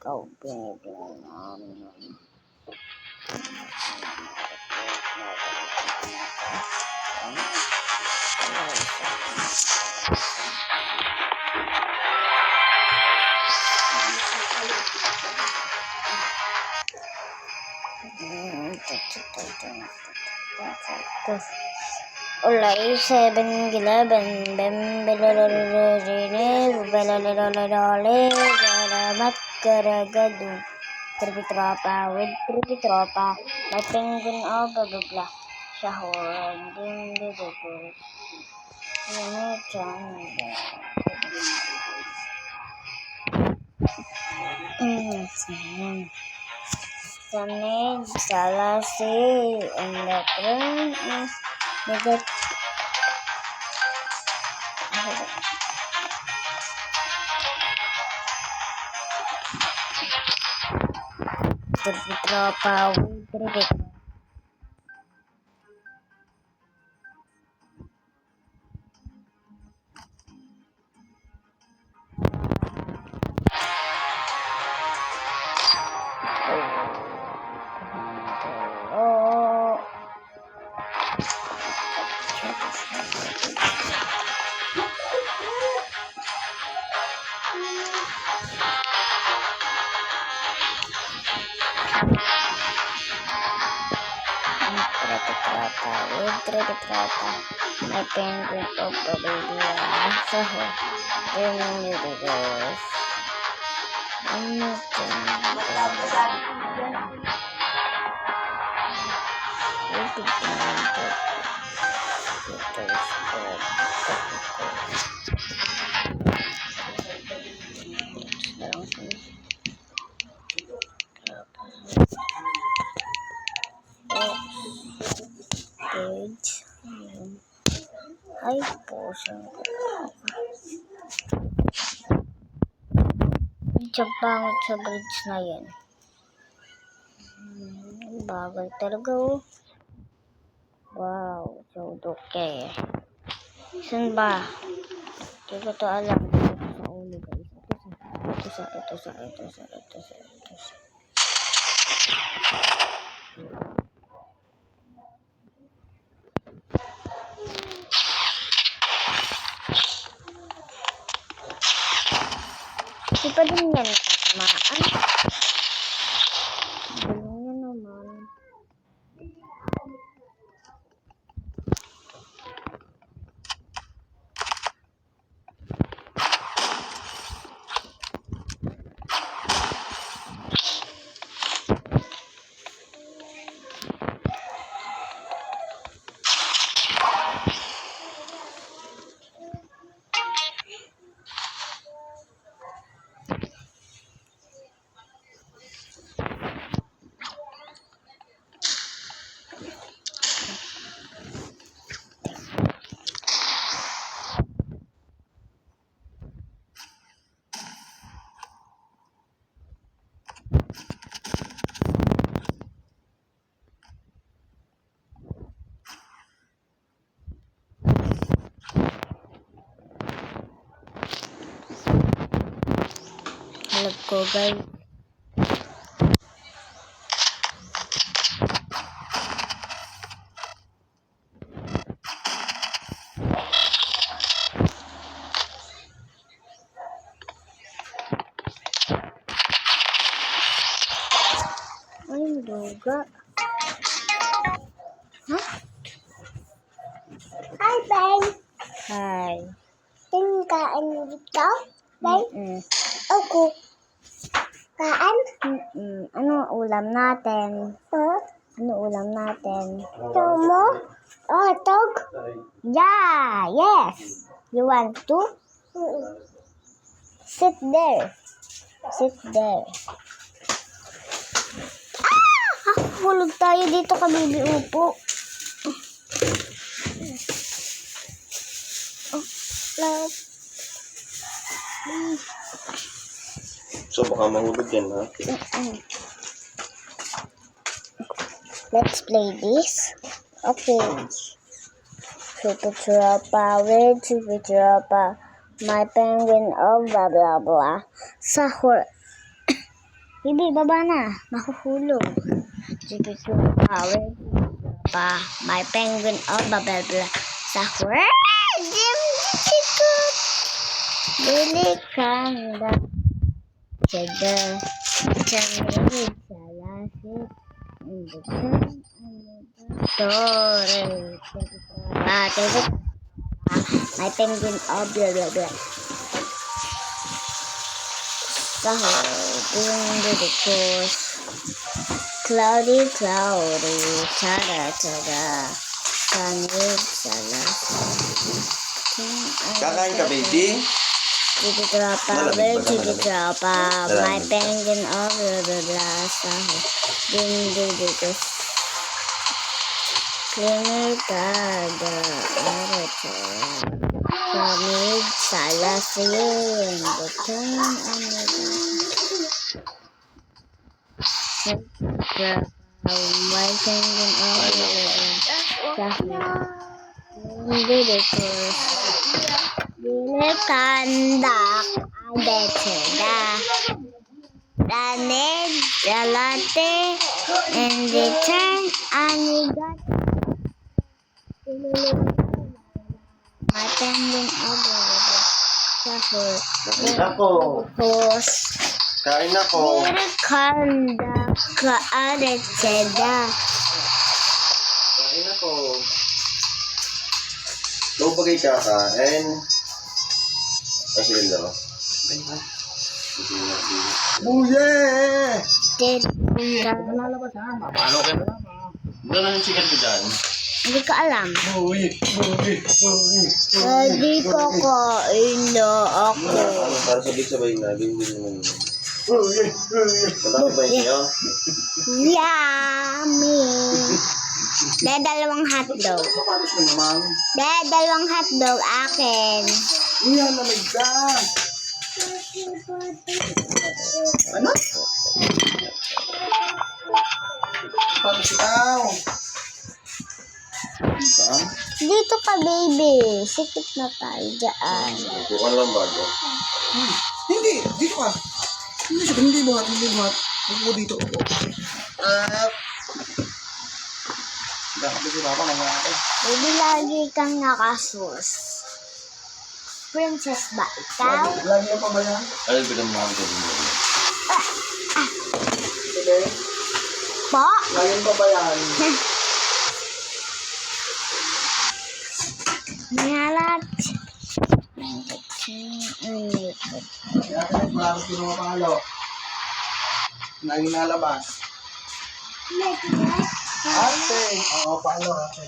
ikaw binibigyan namin. Ulay 7-Eleven, salamat karagado. Tripi-tropa with tripi-tropa, may penguin o bababla. Sahur, ding-ding-ding. Sanid, salasi, and the crown is negative. Tripi-tropa with tripi-tropa. Tripi-tropa, my penguin of bababla. Sahur, ding-ding-ding. Ay po, medyo bangot sa bridge na yan. Bagal talaga oh. Wow, so okay. Saan ba? Hindi ko to alam. Sa ulo guys. Ito sa. Di pa din yan natatamaan. Galing yan naman. Alam ko guys. Ay, duga. Huh? Hi, Ben. Hi. Kain dito, Ben? Ako. Kain? Ano ulam natin? Ano ulam natin? Tomo? Oh, dog? Yeah, yes. You want to? Sit there. Hulog tayo dito ka, baby upo. Love. So baka mahulog yan, ha? Let's play this. Okay. Tripi-tropa with tripi-tropa, my penguin of blah blah blah. Sahur. Bibi, baba na. Mahuhulog. Sige, power. Pa, my penguin, oh, blah, blah, blah. Sa Jim, chikot. Bili kanda. Sada. Chanid, salasit. Tore. My penguin, oh, blah, blah, blah. Because cloudy, cloudy, tada, tada, kanid, salas. Kakain ka, baby? Chikitrapa, well, chikitrapa, my penguin, oh, blah, blah, blah, saho. Because cleaner, tada, aratora. Kanid, salas, yun, butong, my penguin kandak adeteda daned jalate and return anigat my penguin Kain ako. Kain ako. kandak adeteda. Kain ako. Ikaw ba kayo kakain? Kasi yun daw. Buye! Lalabas ha? Paano ka na? Wala na yung sikat ko dyan. Hindi ko alam. Buye! Hindi ko kain na ako. Para sabay-sabay na. Bindi naman yun. Matapos ba yun? Yummy! Dahil dalawang hotdog. Dahil dalawang hotdog akin. Iyan, lamig ka! Ano? Paano ikaw? Saan? Dito ka, baby. Sikip na tayo dyan. Bukan lang bago. Hindi, dito ka. Hindi buhat. Upo dito. Dapat si Papa nang ako. Baby, lagi kang nakasus. Princess ba ikaw? Lagi ang pabayan. Ay, binamahal ko din. Sige. Po? Lagi ang pabayan. Ngalat. Kaya ka yung parang pinumapalo. Lagi nalabas. Ate! Oo, paano ate?